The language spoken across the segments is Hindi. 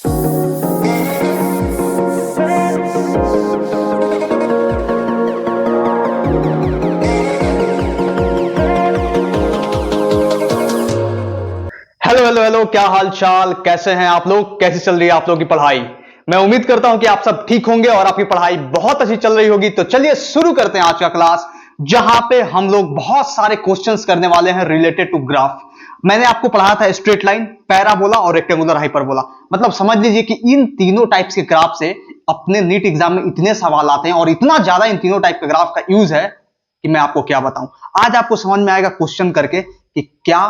हेलो हेलो हेलो, क्या हाल चाल, कैसे हैं आप लोग? कैसी चल रही है आप लोगों की पढ़ाई? मैं उम्मीद करता हूं कि आप सब ठीक होंगे और आपकी पढ़ाई बहुत अच्छी चल रही होगी। तो चलिए शुरू करते हैं आज का क्लास, जहां पे हम लोग बहुत सारे क्वेश्चंस करने वाले हैं रिलेटेड टू ग्राफ। मैंने आपको पढ़ाया था स्ट्रेट लाइन, पैराबोला और रेक्टेंगुलर हाइपरबोला। मतलब समझ लीजिए कि इन तीनों टाइप्स के ग्राफ से अपने नीट एग्जाम में इतने सवाल आते हैं और इतना ज्यादा इन तीनों टाइप के ग्राफ का यूज है कि मैं आपको क्या बताऊं। आज आपको समझ में आएगा क्वेश्चन करके कि क्या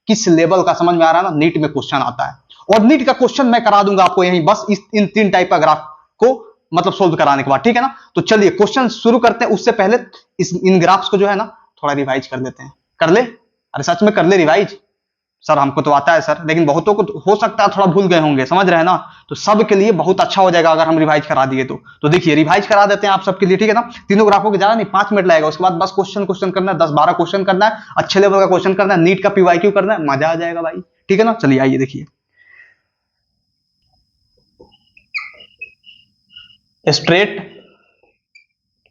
किस लेवल का समझ में आ रहा है ना, नीट में क्वेश्चन आता है। और नीट का क्वेश्चन मैं करा दूंगा आपको यहीं, बस इन तीन टाइप का ग्राफ को मतलब सोल्व कराने के बाद, ठीक है ना। तो चलिए क्वेश्चन शुरू करते हैं। उससे पहले इन ग्राफ्स को जो है ना थोड़ा रिवाइज कर लेते हैं। कर ले, अरे सच में कर ले रिवाइज। सर हमको तो आता है सर, लेकिन बहुतों को हो सकता है थोड़ा भूल गए होंगे, समझ रहे हैं ना। तो सबके लिए बहुत अच्छा हो जाएगा अगर हम रिवाइज करा दिए तो देखिए रिवाइज करा देते हैं आप सबके लिए, ठीक है ना। तीनों ग्राफों के ज्यादा नहीं, 5 मिनट लगेगा। उसके बाद बस क्वेश्चन करना है, 10-12 क्वेश्चन करना है, अच्छे लेवल का क्वेश्चन करना है, नीट का पीवाईक्यू करना है, मजा आ जाएगा भाई, ठीक है ना। चलिए आइए देखिए, स्ट्रेट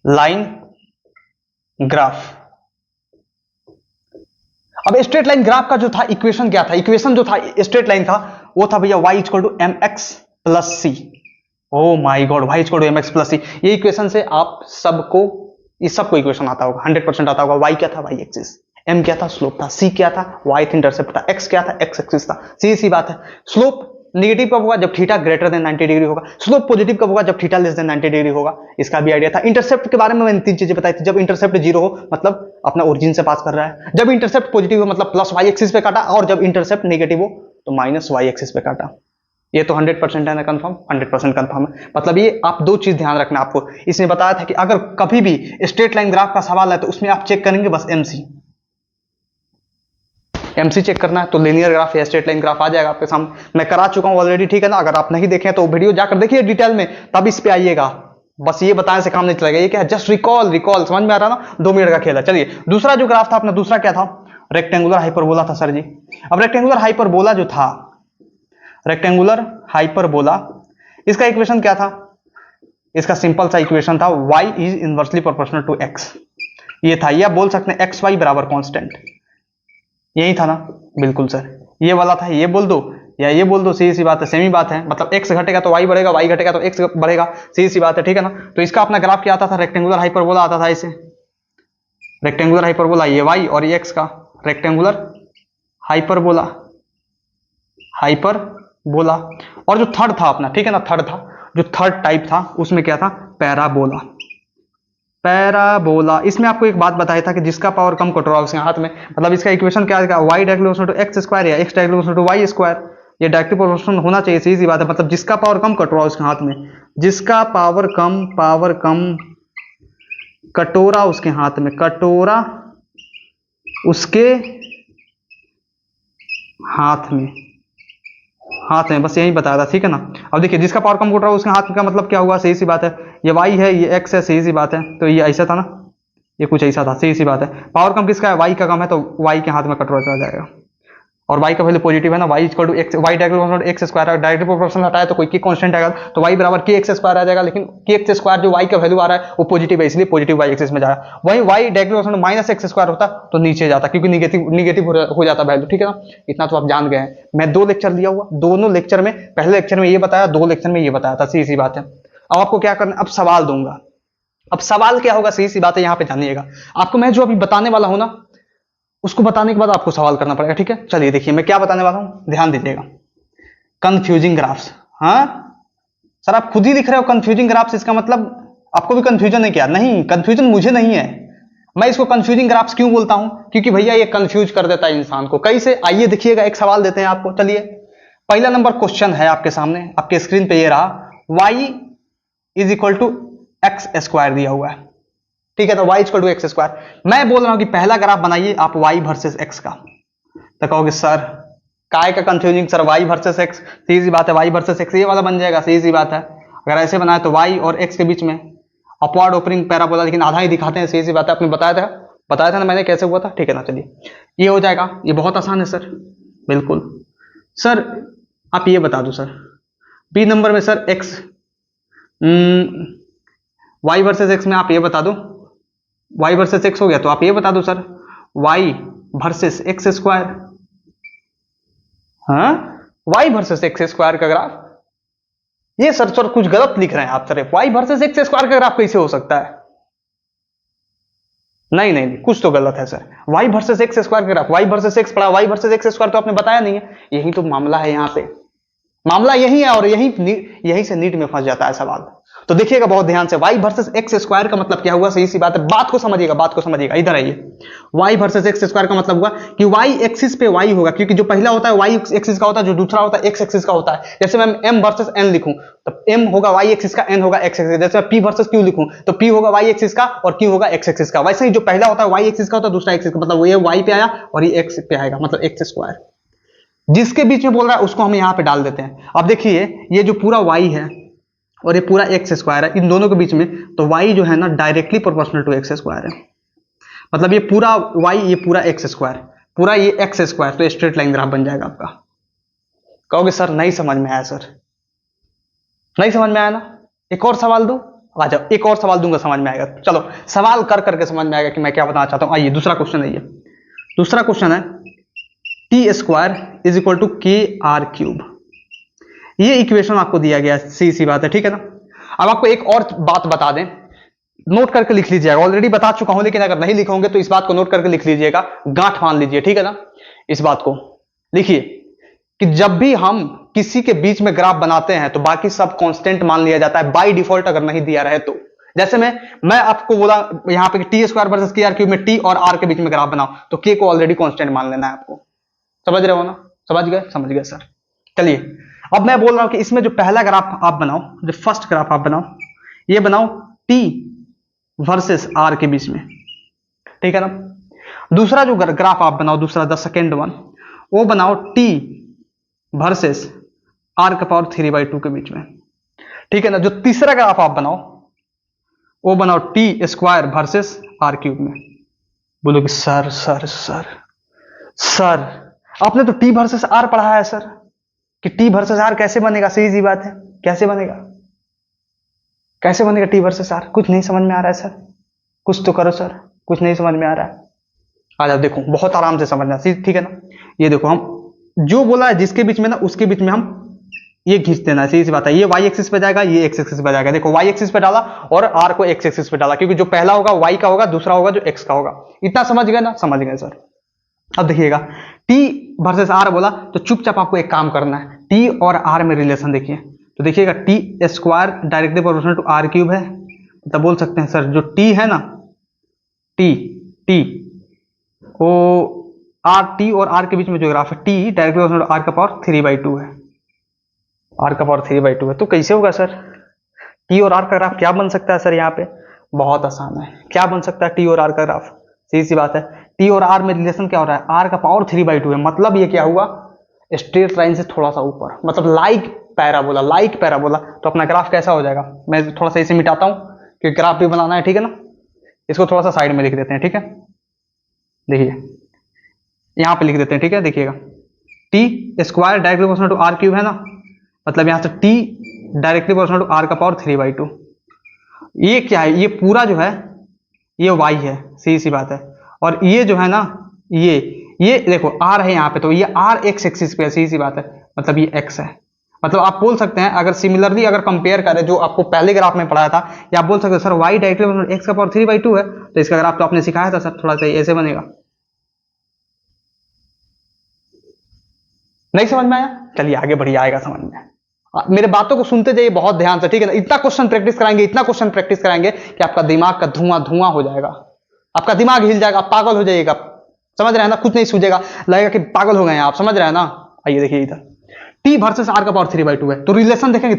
लाइन ग्राफ। अब स्ट्रेट लाइन ग्राफ का जो था इक्वेशन क्या था? इक्वेशन जो था स्ट्रेट लाइन का वो था भैया y equal to m x plus c. Oh my God, y equal to m x plus c. ये इक्वेशन से आप सबको, इस सबको इक्वेशन आता होगा, 100% आता होगा। y क्या था? y axis. m क्या था? स्लोप था। c क्या था? y इंटरसेप्ट था। x क्या था? x एक्सिस था। सी बात है। स्लोप नेगेटिव कब होगा? जब थीटा ग्रेटर देन 90 डिग्री होगा। स्लोप पॉजिटिव कब होगा? जब थीटा लेस देन 90 डिग्री होगा। इसका भी आइडिया था। इंटरसेप्ट के बारे में मैंने 3 चीजें बताई थी। जब इंटरसेप्ट 0 हो मतलब अपना ओरिजिन से पास कर रहा है, जब इंटरसेप्ट पॉजिटिव हो मतलब प्लस वाई एक्सिस पे काटा, और जब इंटरसेप्ट नेगेटिव हो तो माइनस वाई एक्सिस पे काटा। ये तो 100% है ना, कंफर्म? 100% कंफर्म है। मतलब ये आप 2 चीज ध्यान रखना आपको। इसमें बताया था कि अगर कभी भी स्ट्रेट लाइन ग्राफ का सवाल है तो उसमें आप चेक करेंगे बस एमसी चेक करना है तो लीनियर ग्राफ या स्ट्रेट लाइन ग्राफ आ जाएगा आपके सामने। मैं करा चुका हूं ऑलरेडी, ठीक है ना। अगर आप नहीं देखें तो वीडियो जाकर देखिए डिटेल में, तब इस पे आइएगा। बस ये बताने से काम नहीं चलेगा। ये क्या है? जस्ट रिकॉल समझ में आ रहा ना, 2 मिनट का खेल है। चलिए दूसरा जो ग्राफ था अपना, दूसरा क्या था? रेक्टेंगुलर हाइपरबोला था सर जी। अब रेक्टेंगुलर हाइपरबोला जो था, रेक्टेंगुलर हाइपरबोला, इसका इक्वेशन क्या था? इसका सिंपल सा इक्वेशन था y is inversely proportional to x। ये था, या बोल सकते हैं एक्स वाई बराबर कांस्टेंट। यही था ना? बिल्कुल सर, ये वाला था। ये बोल दो या ये बोल दो, सीधी सी बात है, सेम ही बात है। मतलब x घटेगा तो y बढ़ेगा, y घटेगा तो x बढ़ेगा, सीधी सी बात है, ठीक है ना। तो इसका अपना ग्राफ क्या आता था? रेक्टेंगुलर हाइपरबोला आता था। इसे रेक्टेंगुलर हाइपरबोला, ये y और ये x का रेक्टेंगुलर हाइपरबोला, हाइपरबोला। और जो थर्ड था अपना, ठीक है ना, थर्ड था, जो थर्ड टाइप था उसमें क्या था? पैराबोला। पैराबोला, इसमें आपको एक बात बताया था कि जिसका पावर कम कट रहा है उसके हाथ में। मतलब इसका इक्वेशन क्या है? y directly to x square या x directly to y square. ये डायरेक्टली प्रोपोर्शनल होना चाहिए, सीधी सी बात है। मतलब जिसका पावर कम कट रहा है उसके हाथ में, जिसका पावर कम कटोरा उसके हाथ में, कटोरा उसके हाथ में, हाथ में, बस यही बताया था, ठीक है ना। अब देखिए जिसका पावर कम कट रहा है उसके हाथ में का मतलब क्या हुआ? सही सी बात है, ये y है, ये x है, सही सी बात है। तो ये ऐसा था ना, ये कुछ ऐसा था, सही सी बात है। पावर कम किसका है? y का कम है, तो y के हाथ में कटोरा चला जाएगा। और y का वैल्यू पॉजिटिव है ना, y equal to x, y directly x square है। डायरेक्टली प्रोपोर्शनल हटाया तो कोई की कांस्टेंट आएगा, तो y बराबर के एक्स स्क्वायर आ जाएगा। लेकिन के एक्स स्क्वायर जो y का वैल्यू आ रहा है वो पॉजिटिव है, इसलिए पॉजिटिव y एक्सिस में जा रहा है। वही y directly proportional minus x square होता तो नीचे जाता, क्योंकि निगेटिव हो जाता वैल्यू, ठीक है ना। इतना तो आप जान गए हैं। मैं 2 लेक्चर दिया हुआ, दोनों लेक्चर में, पहले लेक्चर में ये बताया, 2 लेक्चर में ये बताया था, सीधी सी बात है। अब आपको क्या करना, अब सवाल दूंगा। अब सवाल क्या होगा? सीधी सी बात है, यहां पे जानिएगा। आपको मैं जो अभी बताने वाला हूं ना, उसको बताने के बाद आपको सवाल करना पड़ेगा, ठीक है। चलिए देखिए मैं क्या बताने वाला हूं, ध्यान दीजिएगा। Confusing graphs. हाँ सर, आप खुद ही लिख रहे हो कंफ्यूजिंग ग्राफ्स, इसका मतलब आपको भी कंफ्यूजन है क्या? नहीं, कंफ्यूजन मुझे नहीं है। मैं इसको कंफ्यूजिंग ग्राफ्स क्यों बोलता हूं? क्योंकि भैया ये कंफ्यूज कर देता है इंसान को कई से। आइए देखिएगा, एक सवाल देते हैं आपको। चलिए पहला नंबर क्वेश्चन है आपके सामने, आपके स्क्रीन पे ये रहा, y is equal to x square दिया हुआ है, ठीक है। तो y equal to x square. मैं बोल रहा हूं कि पहला ग्राफ बनाइए आप y वर्सेस x का। तो कहोगे सर काय का confusing sir, y versus x, सीधी सी बात है, y वर्सेस x ये वाला बन जाएगा, सीधी सी बात है। अगर ऐसे बनाए तो y और x के बीच में अपवर्ड ओपनिंग पैराबोला, लेकिन आधा ही दिखाते हैं, सीधी सी बात है। आपने बताया था ना मैंने कैसे हुआ था, ठीक है ना। चलिए ये हो जाएगा, ये बहुत आसान है सर, बिल्कुल। सर आप ये बता दो सर, बी नंबर में sir x, y versus x में आप ये बता दो, वाई वर्सेस एक्स हो गया तो आप ये बता दो sir y versus x square, हाँ वाई वर्सेस एक्स स्क्वायर का ग्राफ। ये सर कुछ गलत लिख रहे हैं आप sir, y versus x square का ग्राफ कैसे हो सकता है? नहीं नहीं नहीं, कुछ तो गलत है sir. Y versus x square का ग्राफ, वाई वर्सेस एक्स पढ़ा, वाई वर्सेस एक्स स्क्वायर तो आपने बताया नहीं है। यही तो मामला है यहाँ पे, मामला यही है और यही से नीट में फंस जाता है सवाल। तो देखिएगा बहुत ध्यान से, y वर्सेस एक्स स्क्वायर का मतलब क्या हुआ? सही सी बात है, बात को समझिएगा, बात को समझिएगा, इधर आइए। y वर्सेस एक्स स्क्वायर का मतलब हुआ कि y एक्सिस पे y होगा, क्योंकि जो पहला होता है y एक्सिस का होता है, जो दूसरा होता है x एक्सिस का होता है। जैसे मैं m वर्सेस n लिखूं तो m होगा y एक्सिस का, n होगा x एक्सिस। जैसे मैं p वर्सेस q लिखूं तो p होगा y एक्सिस का और q होगा x एक्सिस का। वैसे ही जो पहला होता है y एक्सिस का होता है, दूसरा x एक्सिस का, मतलब ये y पे आया और ये x पे आएगा, मतलब एक्स स्क्वायर। जिसके बीच में बोल रहा है उसको हम यहाँ पे डाल देते हैं। अब देखिए ये जो पूरा y है और ये पूरा एक्स स्क्वायर है, इन दोनों के बीच में तो y जो है ना directly proportional to x square है। मतलब ये पूरा y, ये पूरा एक्स स्क्वायर, पूरा ये एक्स स्क्वायर, तो स्ट्रेट लाइन ग्राफ बन जाएगा आपका। कहोगे सर नहीं समझ में आया, सर नहीं समझ में आया ना? एक और सवाल दो, आ जाओ, एक और सवाल दूंगा समझ में आएगा। चलो सवाल कर करके समझ में आएगा कि मैं क्या बताना चाहता हूं। आइए दूसरा क्वेश्चन है, ये दूसरा क्वेश्चन है T square is equal to K R cube. ये इक्वेशन आपको दिया गया है, सी बात है, ठीक है ना। अब आपको एक और बात बता दें, नोट करके लिख लीजिएगा, ऑलरेडी बता चुका हूं लेकिन अगर नहीं लिखोगे तो इस बात को नोट करके लिख लीजिएगा, गांठ मान लीजिए, ठीक है ना। इस बात को लिखिए कि जब भी हम किसी के बीच में ग्राफ बनाते हैं तो बाकी सब कांस्टेंट मान लिया जाता है बाय डिफॉल्ट, अगर नहीं दिया रहे तो। जैसे मैं आपको बोला यहां पे टी स्क्वायर वर्सेस के आर क्यूब में टी और आर के बीच में ग्राफ बनाओ तो के को ऑलरेडी कांस्टेंट मान लेना है आपको। समझ रहे हो ना? समझ गए? समझ गए सर। चलिए अब मैं बोल रहा हूं कि इसमें जो पहला ग्राफ आप बनाओ, जो फर्स्ट ग्राफ आप बनाओ, ये बनाओ टी वर्सेस आर के बीच में, ठीक है ना। दूसरा जो ग्राफ आप बनाओ, दूसरा द सेकेंड वन, वो बनाओ टी वर्सेस आर का पावर 3/2 के बीच में, ठीक है ना। जो तीसरा ग्राफ आप बनाओ वो बनाओ T square versus are cube में। बोलोगे सर सर सर सर आपने तो टी वर्सेस आर पढ़ा है सर, कि टी वर्सेस आर कैसे बनेगा? सही सी बात है, कैसे बनेगा, कैसे बनेगा टी वर्सेस आर? कुछ नहीं समझ में आ रहा है सर, कुछ तो करो सर, कुछ नहीं समझ में आ रहा है। आ जाओ, देखो बहुत आराम से समझना, ठीक है ना। ये देखो हम जो बोला है जिसके बीच में ना, उसके बीच में हम ये खींच देना है, सही सी बात है। ये वाई एक्सिस पे जाएगा, ये एक्स एक्सिस पे जाएगा। देखो वाई एक्सिस पे डाला और आर को एक्स एक्सिस पे डाला, क्योंकि जो पहला होगा वाई का होगा, दूसरा होगा जो एक्स का होगा। इतना समझ गए ना? समझ गए सर। अब देखिएगा टी वर्सेस आर बोला तो चुपचाप आपको एक काम करना है, टी और आर में रिलेशन देखिए तो देखिएगा T square directly proportional to R cube है। मतलब बोल सकते हैं सर जो टी है ना, टी टी वो आर, टी और आर के बीच में जो ग्राफ है T directly proportional to R का पावर 3/2 है, आर का पावर 3/2 है। तो कैसे होगा सर? टी और आर का ग्राफ क्या बन सकता है सर? यहाँ पे बहुत आसान है, क्या बन सकता है टी और आर का ग्राफ? सही सी बात है, टी और आर में रिलेशन क्या हो रहा है? आर का पावर 3/2 है। मतलब ये क्या हुआ? स्ट्रेट लाइन से थोड़ा सा ऊपर, मतलब लाइक पैराबोला, लाइक पैराबोला। तो अपना ग्राफ कैसा हो जाएगा? मैं थोड़ा सा इसे मिटाता हूं क्योंकि ग्राफ भी बनाना है, ठीक है ना। इसको थोड़ा सा साइड में लिख देते हैं, ठीक है। देखिए यहां पे लिख देते हैं, ठीक है। देखिएगा T square directly proportional to R cube है ना, मतलब यहां से T directly proportional to R का पावर 3/2। ये क्या है? ये पूरा जो है ये y है, सही सी बात है। और ये जो है ना, ये देखो r है यहाँ पे, तो ये r x एक्सिस पे है, सही सी बात है। मतलब ये x है। मतलब आप बोल सकते हैं अगर सिमिलरली अगर कंपेयर करें जो आपको पहले ग्राफ में पढ़ाया था, या आप बोल सकते हैं सर y डायरेक्टली x का पावर 3/2 है, तो इसका ग्राफ तो आपने सिखाया था सर, थोड़ा सा ऐसे बनेगा। नहीं समझ में आया? चलिए आगे बढ़िए, आएगा समझ में। मेरे बातों को सुनते जाइए बहुत ध्यान से, ठीक है ना। इतना क्वेश्चन प्रैक्टिस कराएंगे, इतना क्वेश्चन प्रैक्टिस कराएंगे कि आपका दिमाग का धुआं धुआं हो जाएगा, आपका दिमाग हिल जाएगा, आप पागल हो जाइएगा। समझ रहे हैं ना? कुछ नहीं सूझेगा, लगेगा कि पागल हो गए हैं आप। समझ रहे हैं ना? आइए देखिए इधर टी वर्सेस आर का पावर 3/2 है, तो रिलेशन देखेंगे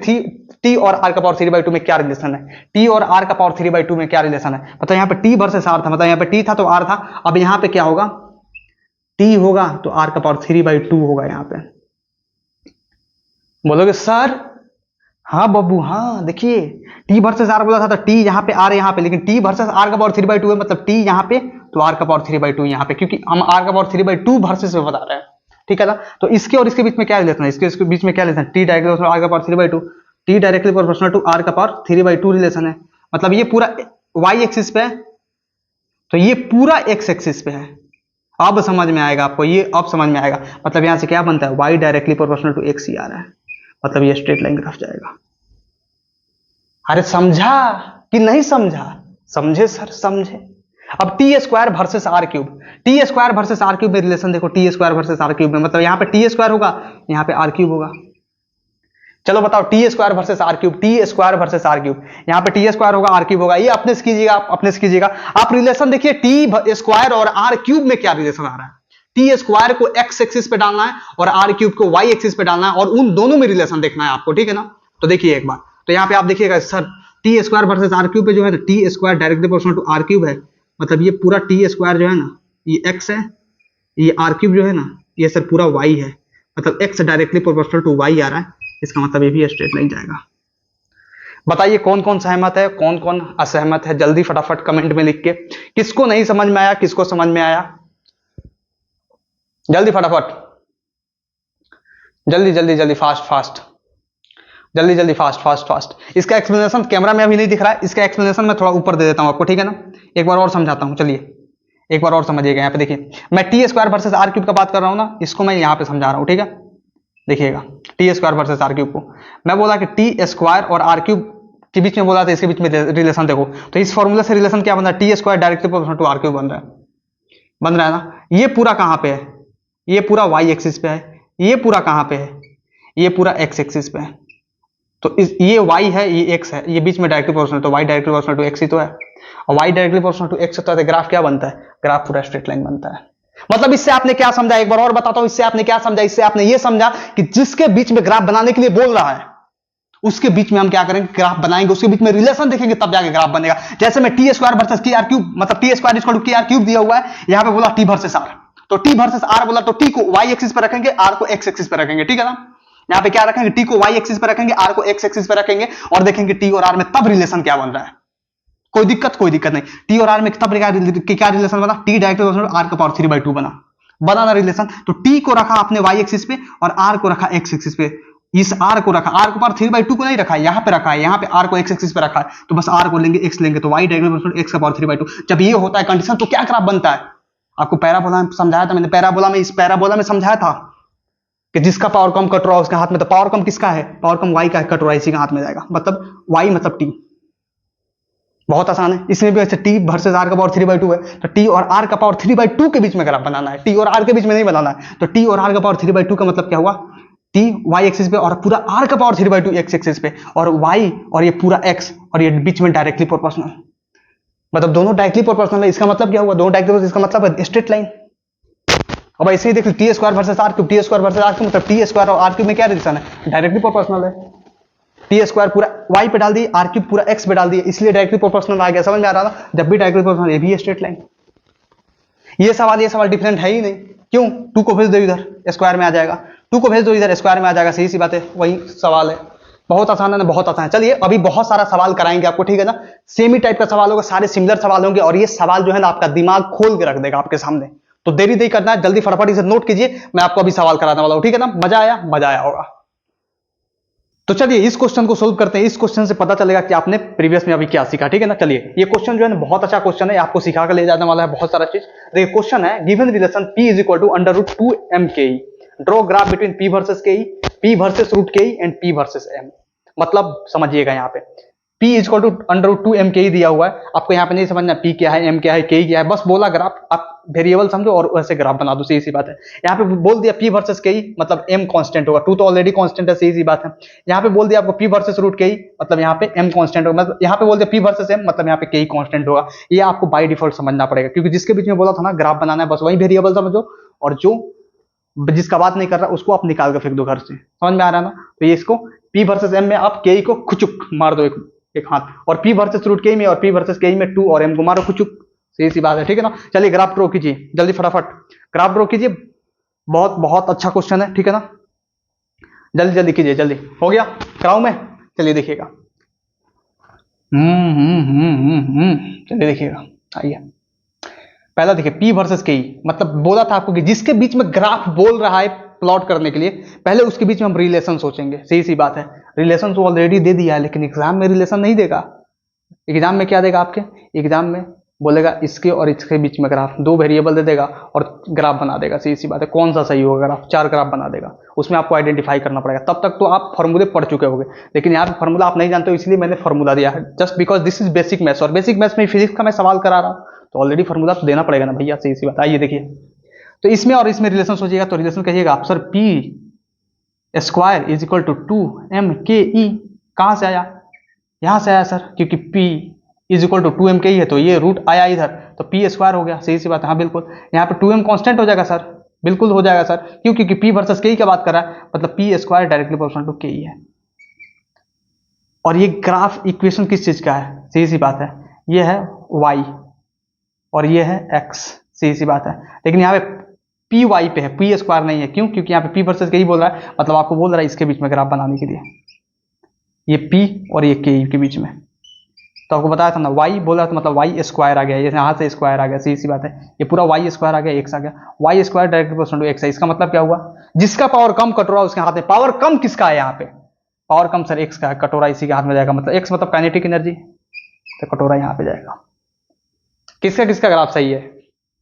टी और आर का पावर 3/2 में क्या रिलेशन है, टी और आर का पावर 3/2 में क्या रिलेशन है। मतलब यहाँ पे टी वर्सेस आर था, मतलब यहाँ पे टी था तो आर था। अब यहाँ पे क्या होगा? टी होगा तो आर का पावर 3/2 होगा यहाँ पे। बोलोगे सर हाँ बब्बू हाँ, देखिए टी वर्सेस आर बोला था तो टी यहाँ पे आर यहाँ पे, लेकिन टी वर्सेस आर का पावर 3/2 है, मतलब टी यहाँ पे तो आर का पावर 3/2 यहाँ पे, क्योंकि हम आर का पावर 3/2 वर्सेस में बता रहे हैं। ठीक है ना। तो इसके और इसके बीच में क्या रिलेशन है, इसके बीच में क्या रिलेशन है, टी डायरेक्टली आर का power 3/2, T directly proportional to R का पावर 3/2 रिलेशन है। मतलब ये पूरा वाई एक्सिस पे है, तो ये पूरा एक्स एक्सिस पे है। अब समझ में आएगा आपको, ये अब समझ में आएगा। मतलब यहां से क्या बनता है, y directly proportional to x ही आ रहा है, मतलब ये स्ट्रेट लाइन ग्राफ जाएगा। अरे समझा कि नहीं समझा? समझे सर, समझे। अब T square versus are cube, T square versus are cube में रिलेशन देखो, T square versus are cube में, मतलब यहाँ पे टी स्क्वायर होगा, यहाँ पे आर क्यूब होगा। चलो बताओ, T square versus are cube, T square versus are cube, यहाँ पे टी स्क्वायर होगा, आर क्यूब होगा, ये अपने से कीजिएगा, आप अपने से कीजिएगा। आप रिलेशन देखिए, टी स्क्वायर और आर क्यूब में क्या रिलेशन आ रहा है। टी स्क्वायर को एक्स एक्सिस पे डालना है और आर क्यूब को वाई एक्सिस पे डालना है, और उन दोनों में रिलेशन देखना है आपको, ठीक है ना। तो देखिए एक बार, तो यहाँ पे आप देखिएगा sir, T square versus are cube पे जो है ना, T square directly proportional to R cube है, मतलब ये पूरा टी स्क्वायर जो है ना, ये एक्स है, ये आर क्यूब जो है ना, ये सर पूरा वाई है, मतलब x directly proportional to y आ रहा है, इसका मतलब ये भी स्ट्रेट लाइन जाएगा। बताइए कौन कौन सहमत है, कौन कौन असहमत है, जल्दी फटाफट कमेंट में लिख के, किसको नहीं समझ में आया, किसको समझ में आया, जल्दी फटाफट, जल्दी जल्दी जल्दी, फास्ट फास्ट, जल्दी जल्दी, फास्ट फास्ट फास्ट। इसका एक्सप्लेनेशन कैमरा में अभी नहीं दिख रहा है, इसका एक्सप्लेनेशन मैं थोड़ा ऊपर दे देता हूं आपको, ठीक है ना। एक बार और समझाता हूं, चलिए एक बार और समझिएगा। यहाँ पे देखिए, मैं T square versus are cube का बात कर रहा हूं ना, इसको मैं यहाँ पे समझा रहा हूं, ठीक है। देखिएगा, T square versus are cube को मैं बोला कि टी स्क्वायर और आर क्यूब के बीच में बोला था, इसके बीच में रिलेशन देखो, तो इस फॉर्मूला से रिलेशन क्या बन रहा है, T square directly proportional to R cube बन रहा है ना। ये पूरा कहां पे है, ये पूरा वाई एक्सिस पे है, ये पूरा कहां पे है, ये पूरा एक्स एक्सिस पे है। तो ये y है, ये x है, ये बीच में डायरेक्टली प्रोपोर्शनल, तो y directly proportional to x ही तो है, और y directly proportional to x होता है, तो ग्राफ क्या बनता है, ग्राफ पूरा स्ट्रेट लाइन बनता है। मतलब इससे आपने क्या समझा, एक बार और बताता हूं, इससे आपने क्या समझा, इससे आपने ये समझा कि जिसके बीच में ग्राफ बनाने के लिए बोल रहा है, उसके बीच में हम क्या करेंगे, ग्राफ बनाएंगे, उसके बीच में रिलेशन देखेंगे, तब जाके ग्राफ बनेगा। जैसे मैं टी स्क्वायर वर्सेस के आर क्यूब, मतलब t square equal to K R cube दिया हुआ है, यहां पे बोला टी वर्सेस आर, तो टी वर्सेस आर बोला, तो टी को वाई एक्सिस पर रखेंगे, आर को एक्स एक्सिस पर रखेंगे, ठीक है ना। यहाँ पे क्या रखेंगे, टी को वाई एक्सिस पर रखेंगे, आर को एक्स एक्सिस पर रखेंगे, और देखेंगे टी और आर में तब रिलेशन क्या बन रहा है। कोई दिक्कत नहीं, टी और आर में तब क्या रिलेशन बना, टी डायरेक्टली आर का पावर 3/2 बनाना रिलेशन। तो टी को रखा आपने वाई एक्सिस पे और आर को रखा एक्स एक्सिस पे, इस आर को रखा, आर को पावर 3/2 को नहीं रखा है, यहाँ पे रखा है, यहाँ पे आर को एक्स एक्सिस पे रखा है, तो बस आर को लेंगे, एक्स लेंगे, तो वाई डायरेक्टली एक्स का पावर 3/2। जब ये होता है कंडीशन, तो क्या ग्राफ बनता है, आपको पैराबोला में समझाया था मैंने, इस पैराबोला में समझाया था कि जिसका पावर कम कट रहा है उसके हाथ में, तो पावर कम किसका है, पावर कम वाई का है, कट रहा है इसी का हाथ में जाएगा, मतलब वाई मतलब टी। बहुत आसान है, इसमें भी ऐसे टी वर्सेस आर का पावर 3/2 है, तो टी और आर का पावर 3/2 के बीच में ग्राफ बनाना है, टी और आर के बीच में नहीं बनाना है। तो टी और आर का पावर 3/2 का मतलब क्या हुआ, टी वाई एक्सिस पे और पूरा आर का पावर 3/2 एक्स एक्सिस पे, और वाई और ये पूरा एक्स, और ये बीच में डायरेक्टली प्रोपोर्शनल, मतलब दोनों डायरेक्टली प्रोपोर्शनल है। इसका मतलब क्या हुआ, दोनों डायरेक्टली, इसका मतलब है स्ट्रेट लाइन। अब ऐसे ही देख लो, t square versus are cube, T square versus are cube, मतलब टी स्क्वायर और आर क्यूब में क्या रिलेशन है, डायरेक्टली प्रोपोर्शनल है। टी स्क्वायर पूरा वाई पे डाल दिए, आर क्यूब पूरा एक्स पे डाल दिए, इसलिए डायरेक्टली प्रोपोर्शनल आ गया। समझ में आ रहा था, जब भी डायरेक्टली प्रोपोर्शनल, ये भी है स्ट्रेट लाइन। ये सवाल डिफरेंट है ही नहीं, क्यों, टू को भेज दो इधर, स्क्वायर में आ जाएगा, टू को भेज दो इधर, स्क्वायर में आ जाएगा, सही सी बात है, वही सवाल है। बहुत आसान है ना, बहुत आसान है। चलिए अभी बहुत सारा सवाल कराएंगे आपको, ठीक है ना, सेम ही टाइप का सवाल होगा, सारे सिमिलर सवाल होंगे, और ये सवाल जो है ना आपका दिमाग खोल के रख देगा आपके सामने। तो देरी नहीं करना है, जल्दी फटाफट इसे नोट कीजिए, मैं आपको अभी सवाल कराने वाला हूं, ठीक है ना। मजा आया, मजा आया होगा। तो चलिए इस क्वेश्चन को सोल्व करते हैं। इस क्वेश्चन से पता चलेगा कि आपने प्रीवियस में अभी क्या सीखा, ठीक है ना। चलिए, ये क्वेश्चन जो है ना बहुत अच्छा क्वेश्चन है, आपको सिखा कर ले जाने वाला है बहुत सारा चीज। देखिए क्वेश्चन है, given relation P is equal to √2mke, draw graph between P versus ke, P versus √ke and P versus m। मतलब समझिएगा, यहाँ पे P is equal to √2mke दिया हुआ है, आपको यहाँ पे नहीं समझना P क्या है, M क्या है, K क्या है, बस बोला ग्राफ, आप वेरिएबल समझो और वैसे ग्राफ बना दो, सही सी बात है। यहाँ पे बोल दिया P वर्सेस K, मतलब M कांस्टेंट होगा, 2 तो ऑलरेडी कांस्टेंट है, सही सी बात है। यहाँ पे बोल दिया आपको P वर्सेस √ke, मतलब यहाँ पे M कांस्टेंट होगा, मतलब यहाँ पे बोल दिया P वर्सेस M, मतलब यहाँ पे K कांस्टेंट होगा। ये आपको बाय डिफॉल्ट समझना पड़ेगा, क्योंकि जिसके बीच में बोला था ना ग्राफ बनाना है, बस वही वेरिएबल समझो, और जो जिसका बात नहीं कर रहा उसको आप निकाल के फेंक दो घर से। समझ में आ रहा है ना। तो ये इसको P वर्सेस M में आप K को खुचुक मार दो एक हाथ, और P वर्सेस √ke में और P वर्सेस K में 2 और M को मारो खुचुक, सही सी बात है, ठीक है ना। चलिए ग्राफ ड्रॉ कीजिए, जल्दी फटाफट ग्राफ ड्रॉ कीजिए, बहुत बहुत अच्छा क्वेश्चन है, ठीक है ना। जल्दी जल्दी कीजिए, जल्दी हो गया, कराऊं मैं, चलिए देखिएगा। चलिए देखिएगा, आइए पहला देखिए P वर्सेस KE, मतलब बोला था आपको कि जिसके बीच में ग्राफ बोल रहा है प्लॉट करने के लिए, पहले उसके बीच में हम रिलेशन सोचेंगे। सही सी बात है, रिलेशन तो ऑलरेडी दे दिया है, लेकिन एग्जाम में रिलेशन नहीं देगा। एग्जाम में क्या देगा आपके, एग्जाम में बोलेगा इसके और इसके बीच में ग्राफ, दो वेरिएबल दे देगा और ग्राफ बना देगा। सही सी बात है, कौन सा सही होगा ग्राफ, 4 ग्राफ बना देगा, उसमें आपको आइडेंटिफाई करना पड़ेगा। तब तक तो आप फॉर्मूले पढ़ चुके होंगे, लेकिन यहाँ पे फॉर्मूला आप नहीं जानते हो, इसलिए मैंने फॉर्मूला दिया है, just because this is basic maths, और बेसिक मैथ्स में फिजिक्स का मैं सवाल करा रहा हूँ, तो ऑलरेडी फॉर्मूला तो देना पड़ेगा ना भैया। सही सी बात। आइए देखिए, तो इसमें और इसमें रिलेशन सोचिएगा, तो रिलेशन कहिएगा आप sir P square is equal to 2mke, कहां से आया, यहां से आया सर, क्योंकि P is equal to 2mke है, तो ये रूट आया इधर, तो P स्क्वायर हो गया। सही सी बात है, हाँ बिल्कुल। यहाँ पे 2m कांस्टेंट हो जाएगा सर, बिल्कुल हो जाएगा सर, क्यों, क्योंकि P वर्सेस के की बात कर रहा है, मतलब P square directly proportional to के है। और ये ग्राफ इक्वेशन किस चीज का है, सही सी बात है, ये है y और ये है x। सही सी बात है, लेकिन यहाँ पे पी वाई पे है, पी स्क्वायर नहीं है, क्यों, क्योंकि यहाँ पे पी वर्सेस के ही बोल रहा है, मतलब आपको बोल रहा है इसके बीच में ग्राफ बनाने के लिए, ये पी और ये के बीच में। तो आपको बताया था ना, वाई बोल रहा था, मतलब वाई स्क्वायर आ गया, जैसे यहाँ से स्क्वायर आ गया। सीधी सी बात है, ये पूरा वाई स्क्वायर आ गया, एक्स आ गया, y square directly proportional to x है। इसका मतलब क्या हुआ, जिसका पावर कम कट रहा है उसके हाथ में, पावर कम किसका है यहाँ पे, पावर कम सर एक्स का है, कटोरा इसी के हाथ में जाएगा, मतलब एक्स मतलब काइनेटिक एनर्जी, तो कटोरा यहाँ पे जाएगा। किसका किसका ग्राफ सही है,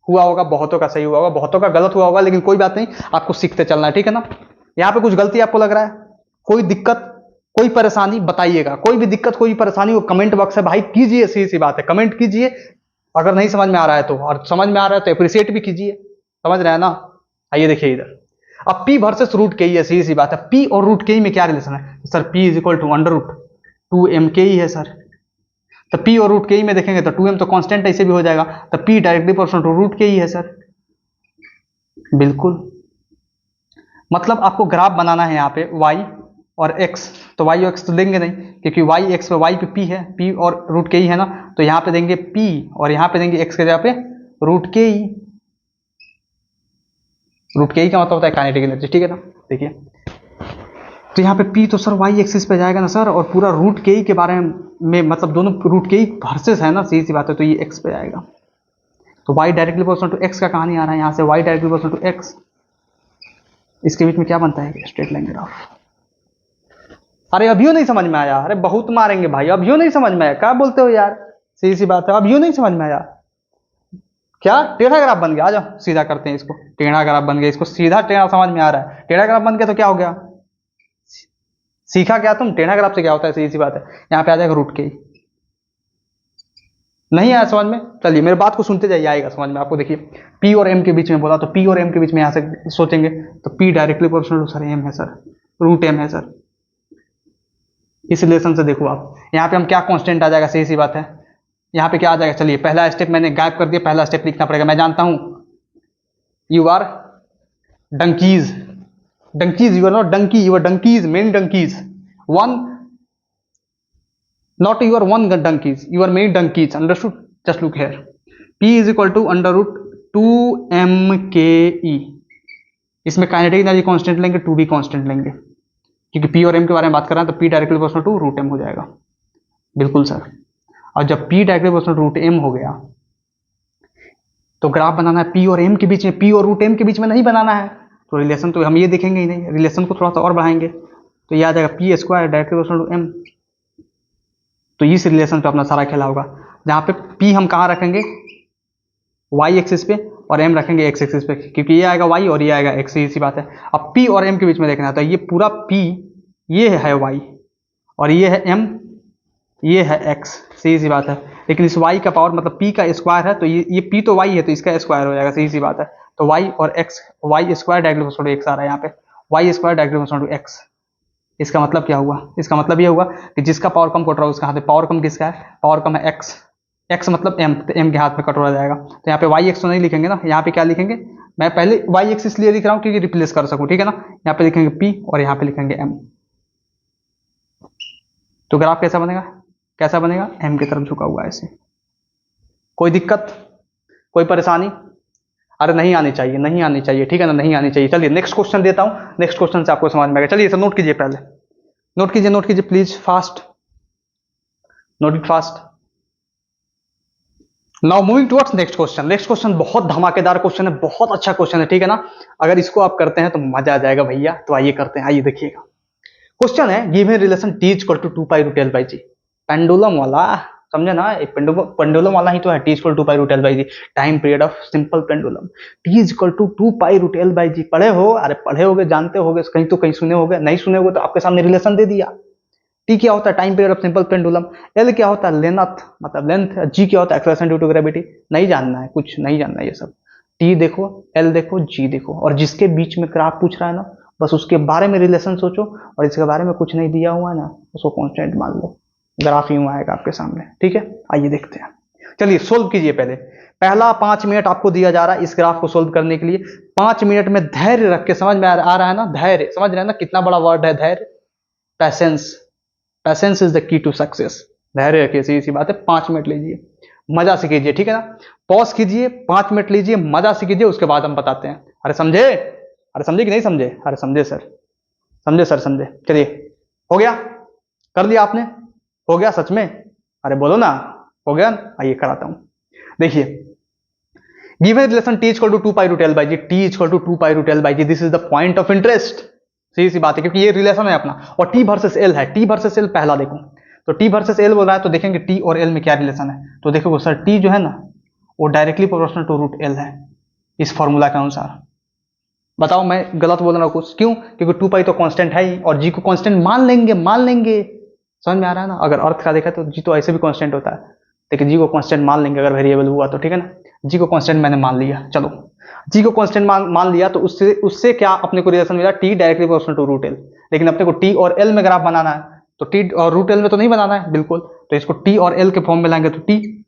हुआ होगा बहुतों का सही हुआ होगा, बहुतों का गलत हुआ होगा, लेकिन कोई बात नहीं, आपको सीखते चलना है, ठीक है ना। यहाँ पे कुछ गलती आपको लग रहा है, कोई दिक्कत कोई परेशानी बताइएगा, कोई भी दिक्कत कोई परेशानी वो कमेंट बॉक्स है भाई कीजिए, सीधी सी बात है, कमेंट कीजिए, अगर नहीं समझ में आ रहा है तो, और समझ में आ रहा है तो अप्रिशिएट भी कीजिए, समझ रहे हैं ना। आइए देखिए इधर, अब P वर्सेस रूट के ही है, सीधी सी बात है, P और रूट के ही में क्या रिलेशन है sir, P is equal to under root 2m के ही है सर, तो P और रूट के ही में देखेंगे तो 2m तो कांस्टेंट ऐसे भी हो जाएगा, तो P directly proportional to root के ही है सर, बिल्कुल। मतलब आपको ग्राफ बनाना है यहाँ पे y और x, तो y और x तो देंगे नहीं, क्योंकि y x पे y पे p है, p और रूट के ही है ना, तो यहाँ पे देंगे p और यहाँ पे देंगे x के जगह पे रूट के ही। रूट के ही का मतलब होता है काइनेटिक एनर्जी, ठीक है ना। देखिए तो यहाँ पे p तो सर y एक्सिस पे जाएगा ना सर, और पूरा रूट के ही के बारे में, मतलब दोनों रूट के ही वर्सेस है ना, सीधी सी बात है, तो ये x पे जाएगा, तो y directly proportional to x का कहानी आ रहा है, यहाँ से y directly proportional to x, इसके बीच में क्या बनता है, स्ट्रेट लाइन ग्राफ। अरे अभियो नहीं समझ में आया, अरे बहुत मारेंगे भाई, अभियो नहीं समझ में आया, क्या बोलते हो यार, सीधी सी बात है, अभियो नहीं समझ में आया, क्या टेढ़ा ग्राफ बन गया, आ जाओ सीधा करते हैं इसको, टेढ़ा ग्राफ बन गया, इसको सीधा टेढ़ा समझ में आ रहा है, टेढ़ा ग्राफ बन गया तो क्या हो गया, सीखा क्या तुम, टेढ़ा ग्राफ से क्या होता है, सीधी सी बात है, यहाँ पे आ जाएगा रूट के ही। नहीं आया समझ में, चलिए मेरे बात को सुनते जाइए, आएगा समझ में आपको। देखिए P और M के बीच में बोला, तो P और M के बीच में यहाँ से सोचेंगे, तो P directly proportional to sir M है सर, रूट M है सर। इस रिलेशन से देखो आप, यहाँ पे हम क्या कांस्टेंट आ जाएगा, सही सी बात है, यहाँ पे क्या आ जाएगा, चलिए पहला स्टेप मैंने गायब कर दिया, पहला स्टेप लिखना पड़ेगा, मैं जानता हूं you are donkeys, donkeys, you are not donkey, you are donkeys, many donkeys, one not you are one donkeys, you are many donkeys, understood, just look here, P is equal to under root 2mke, इसमें काइनेटिक एनर्जी कांस्टेंट लेंगे, 2 भी कांस्टेंट लेंगे, क्योंकि P और M के बारे में बात कर रहे हैं, तो P directly proportional to root M हो जाएगा, बिल्कुल सर। और जब P directly proportional root M हो गया, तो ग्राफ बनाना है P और M के बीच में, P और रूट M के बीच में नहीं बनाना है, तो रिलेशन तो हम ये देखेंगे ही नहीं, रिलेशन को थोड़ा सा और बढ़ाएंगे, तो यह आ जाएगा P square directly proportional to M। तो इस रिलेशन पे अपना सारा खेला होगा, जहां पे P हम कहाँ रखेंगे, y एक्सिस पे, और M रखेंगे x एक्सिस पे, क्योंकि ये आएगा y और ये आएगा x, इसी बात है। अब P और M के बीच में देखना है, तो ये पूरा P ये है y और ये है M, ये है x, सीधी सी बात है, लेकिन इस y का पावर मतलब P का स्क्वायर है, तो ये P तो y है, तो इसका स्क्वायर हो जाएगा, सीधी सी बात है। तो y और x, y square directly proportional to x आ रहा है यहाँ पे, y square directly proportional to x। इसका मतलब क्या हुआ, इसका मतलब ये हुआ कि जिसका पावर कम कट रहा है उसका हाथ में, पावर कम किसका है, पावर कम है x, x मतलब m, तो m के हाथ में कटोरा जाएगा, तो यहाँ पे y x तो नहीं लिखेंगे ना, यहाँ पे क्या लिखेंगे, मैं पहले y x इसलिए लिख रहा हूँ क्योंकि रिप्लेस कर सकूँ, ठीक है ना। यहाँ पे लिखेंगे p और यहाँ पे लिखेंगे m, तो ग्राफ कैसा बनेगा, कैसा बनेगा, m की तरफ झुका हुआ है ऐसे। कोई दिक्कत कोई परेशानी, अरे नहीं आनी चाहिए, नहीं आनी चाहिए, ठीक है ना, नहीं आनी चाहिए। चलिए नेक्स्ट क्वेश्चन देता हूं, नेक्स्ट क्वेश्चन से आपको समझ में आएगा। चलिए इसे नोट कीजिए, पहले नोट कीजिए, नोट कीजिए please, fast, note it fast, now moving towards next question. Next question बहुत धमाकेदार क्वेश्चन है, बहुत अच्छा क्वेश्चन है, ठीक है ना। अगर इसको आप करते हैं तो मजा आ जाएगा भैया। तो आइए करते हैं, आइए देखिएगा। क्वेश्चन है given relation t equal to 2 pi root l by g. Pendulum वाला, समझे ना, पेंडुलम वाला ही तो है। T equal to pi root l by g, time period of simple pendulum. T equal to 2 pi root l by g. पढ़े हो? अरे पढ़े होगे, जानते होगे, कहीं तो कहीं सुने होगे, नहीं सुने होगे तो आपके सामने रिलेशन दे दिया। टी क्या होता है? Time period of simple pendulum. L क्या होता है? लेंथ, मतलब लेंथ। जी क्या होता है? Acceleration due to gravity. नहीं जानना है, कुछ नहीं जानना है ये सब। टी देखो, एल देखो, जी देखो, और जिसके बीच में ग्राफ पूछ रहा है ना, बस उसके बारे में रिलेशन सोचो, और इसके बारे में कुछ नहीं दिया हुआ है ना, उसको कांस्टेंट मान लो। ग्राफ यूं आएगा आपके सामने, ठीक है। आइए देखते हैं, चलिए सोल्व कीजिए। पहला 5 मिनट आपको दिया जा रहा है इस ग्राफ को सोल्व करने के लिए। 5 मिनट में धैर्य रख के, समझ में आ रहा है ना, धैर्य, समझ रहे हैं ना कितना बड़ा वर्ड है धैर्य। Patience, patience is the key to success. धैर्य रखिए, सीधी सी बात है। 5 मिनट लीजिए, मजा से कीजिए, ठीक है ना। पॉज कीजिए, 5 मिनट लीजिए, मजा से कीजिए, उसके बाद हम बताते हैं। अरे समझे? अरे समझे कि नहीं समझे? अरे समझे सर, समझे सर, समझे। चलिए, हो गया? कर लिया आपने? हो गया सच में? अरे बोलो ना, हो गया? आइए कराता हूं। देखिए, given relation t equal to 2 pi root l by g, t equal to 2 pi root l by g, this is the point of interest. सीधी सी बात है, क्योंकि ये रिलेशन है अपना, और टी वर्सेस एल है। टी वर्सेस एल पहला देखो, तो टी वर्सेस एल बोल रहा है, तो देखेंगे टी और एल में क्या रिलेशन है। तो देखो सर, टी जो है ना, वो directly proportional to root L है इस फॉर्मूला के अनुसार। बताओ मैं गलत बोल रहा हूँ कुछ? क्यों? क्योंकि 2 पाई तो कांस्टेंट है ही, और जी को कांस्टेंट मान लेंगे, मान लेंगे। समझ में आ रहा है ना? अगर अर्थ का देखा तो जी तो ऐसे भी कांस्टेंट होता है, लेकिन जी को कांस्टेंट मान लेंगे अगर वेरिएबल हुआ तो, ठीक है ना। जी को कांस्टेंट मैंने मान लिया, चलो जी को कांस्टेंट मान लिया, तो उससे उससे क्या अपने को रिलेशन मिला? T directly proportional to root L. लेकिन अपने को टी और एल में ग्राफ बनाना है, तो टी और रूट एल में तो नहीं बनाना है बिल्कुल, तो इसको टी और एल के फॉर्म में लाएंगे, तो T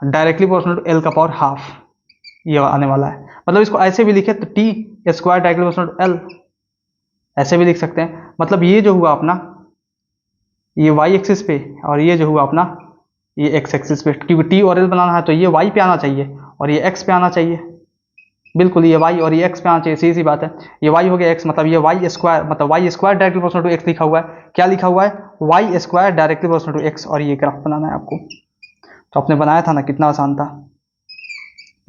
directly proportional to L का पावर हाफ, ये आने वाला है। मतलब इसको ऐसे भी लिखे तो T square directly proportional to L, ऐसे भी लिख सकते हैं। मतलब ये जो हुआ अपना, ये वाई एक्सिस पे, और ये जो हुआ अपना, ये एक्स एक्सिस पे, क्योंकि टी और एल बनाना है तो ये वाई पे आना चाहिए और ये एक्स पे आना चाहिए। बिल्कुल, ये वाई और ये एक्स पे आना चाहिए, सीधी सी बात है। ये वाई हो गया एक्स, मतलब ये वाई स्क्वायर, मतलब y square directly proportional to x लिखा हुआ है। क्या लिखा हुआ है? Y square directly proportional to x, और ये ग्राफ बनाना है आपको। तो आपने बनाया था ना, कितना आसान था,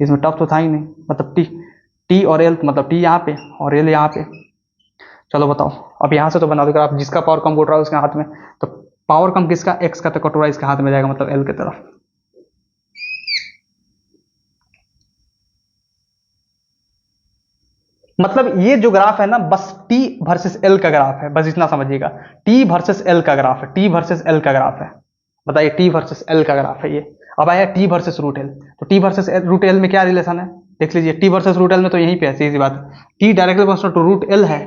इसमें टफ तो था ही नहीं। मतलब टी और एल, मतलब टी यहाँ पे और एल यहाँ पे। चलो बताओ, अब यहाँ से तो बना दो ग्राफ, जिसका पावर कम कट रहा है उसके हाथ में, तो पावर कम किसका? एक्स का, तो कटोरा इसके हाथ में जाएगा, मतलब एल की तरफ। मतलब ये जो ग्राफ है ना, बस टी वर्सेस एल का ग्राफ है, बस इतना समझिएगा। टी वर्सेस एल का ग्राफ है, टी वर्सेस एल का ग्राफ है। बताइए, टी वर्सेस एल का ग्राफ है ये। अब आया टी वर्सेस रूट एल, तो टी वर्सेस रूट एल में क्या रिलेशन है? देख लीजिए, टी वर्सेस रूट एल में तो यहीं पे है, सीधी सी बात है। T directly proportional to root L है,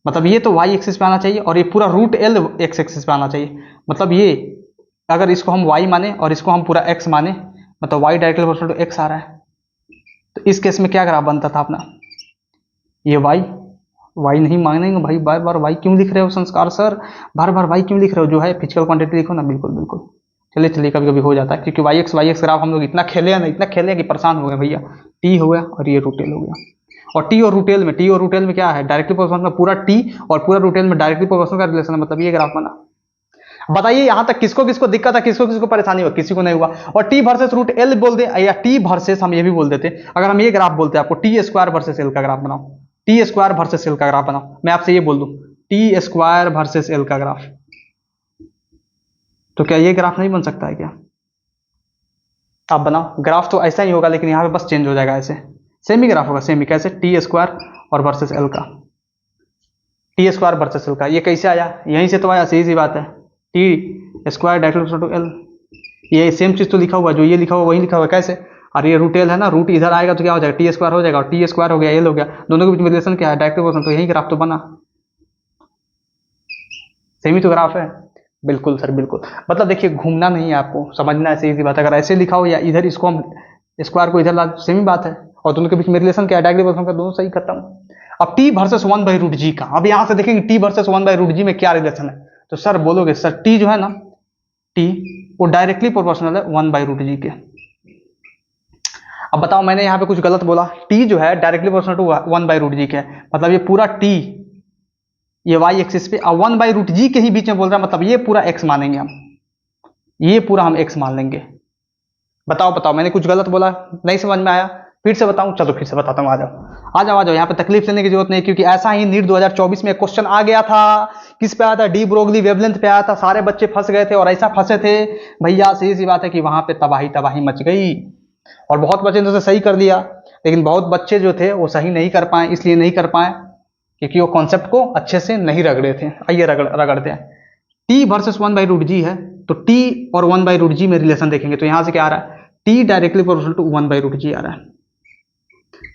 मतलब ये तो वाई एक्सिस पे आना चाहिए, और ये पूरा रूट एल एक्स एक्सिस पे आना चाहिए। मतलब ये, अगर इसको हम वाई माने और इसको हम पूरा एक्स माने, मतलब y directly proportional to x आ रहा है, तो इस केस में क्या ग्राफ बनता था अपना? ये वाई, वाई नहीं मानेंगे भाई, बार बार वाई क्यों लिख रहे हो संस्कार सर, बार बार वाई क्यों लिख रहे हो? जो है फिजिकल क्वांटिटी लिखो ना, बिल्कुल बिल्कुल। चलिए चलिए, कभी कभी हो जाता है, क्योंकि वाई एक्स ग्राफ हम लोग इतना खेले हैं ना, इतना खेले हैं कि परेशान हो गए भैया। टी हो गया और ये रूटेल हो गया, और टी और रूटेल में, टी और रूटेल में क्या है? डायरेक्टली प्रोपोर्शनल में पूरा टी, और पूरा रूटेल में डायरेक्टली प्रोपोर्शनल का रिलेशन है, मतलब ये ग्राफ बना। बताइए यहाँ तक किसको किसको दिक्कत है, किसको किसको परेशानी हुआ? किसी को नहीं हुआ। और टी वर्सेस रूट एल बोल दे, या टी वर्सेस हम ये भी बोल देते, अगर हम ये ग्राफ बोलते आपको, टी स्क्वायर वर्सेस एल का ग्राफ बनाओ, टी स्क्वायर वर्सेस एल का ग्राफ बनाओ, मैं आपसे ये बोल दूं, टी स्क्वायर वर्सेस एल का ग्राफ, तो क्या ये ग्राफ नहीं बन सकता है क्या? आप बनाओ ग्राफ, तो ऐसा ही होगा, लेकिन यहाँ पे बस चेंज हो जाएगा, ऐसे सेम ही ग्राफ होगा, सेम ही। कैसे? टी स्क्वायर और वर्सेस एल का, टी स्क्वायर वर्सेस एल का। ये कैसे आया? यहीं से तो आया, सीधी सी बात है। T square directly to L, ये सेम चीज तो लिखा हुआ, जो ये लिखा हुआ वही लिखा हुआ। कैसे? और ये रूट एल है ना, रूट इधर आएगा तो क्या हो जाएगा? टी स्क्वायर हो जाएगा, और टी स्क्वायर हो गया, एल हो गया, दोनों के बीच में रिलेशन क्या है? डायरेक्टली प्रोपोर्शनल, तो यही ग्राफ तो बना, सेम ही तो ग्राफ है। बिल्कुल सर, बिल्कुल। मतलब देखिए, घूमना नहीं है आपको, समझना है, सीधी बात। अगर ऐसे लिखा हो या इधर इसको हम स्क्वायर को इधर ला, सेम ही बात है, और दोनों के बीच में रिलेशन क्या है? डायरेक्टली प्रोपोर्शनल का, दोनों सही, खत्म। अब टी वर्सेस 1 बाई रूट जी का, अब यहां से देखेंगे टी वर्सेस 1 बाई रूट जी में क्या रिलेशन है। तो सर बोलोगे, सर टी जो है ना, टी वो डायरेक्टली प्रोपोर्शनल है 1 बाई रूट जी के। अब बताओ, मैंने यहाँ पे कुछ गलत बोला? टी जो है directly proportional to 1 by root g के, मतलब ये पूरा टी, ये वाई एक्सिस पे, और 1 बाई रूट जी के ही बीच में बोल रहा है, मतलब ये पूरा एक्स मानेंगे हम, ये पूरा हम एक्स मान लेंगे। बताओ बताओ, मैंने कुछ गलत बोला, नहीं समझ में आया, फिर से बताऊं? चलो फिर से बताता हूँ, आ जाओ आ जाओ आ जाओ, यहाँ पे तकलीफ लेने की जरूरत नहीं, क्योंकि ऐसा ही नीट 2024 में एक क्वेश्चन आ गया था। किस पे आया था? डी ब्रोगली वेवलेंथ पे आया था। सारे बच्चे फंस गए थे, और ऐसा फंसे थे भैया, सीधी सी बात है कि वहां पे तबाही तबाही मच गई, और बहुत बच्चे ने उसे सही कर लिया, लेकिन बहुत बच्चे जो थे वो सही नहीं कर पाए। इसलिए नहीं कर पाए क्योंकि वो कॉन्सेप्ट को अच्छे से नहीं रगड़े थे। आइए रगड़ते हैं। टी वर्सेस 1/√g है, तो टी और 1/√g में रिलेशन देखेंगे, तो यहां से क्या आ रहा है? T directly proportional to 1/√g आ रहा है।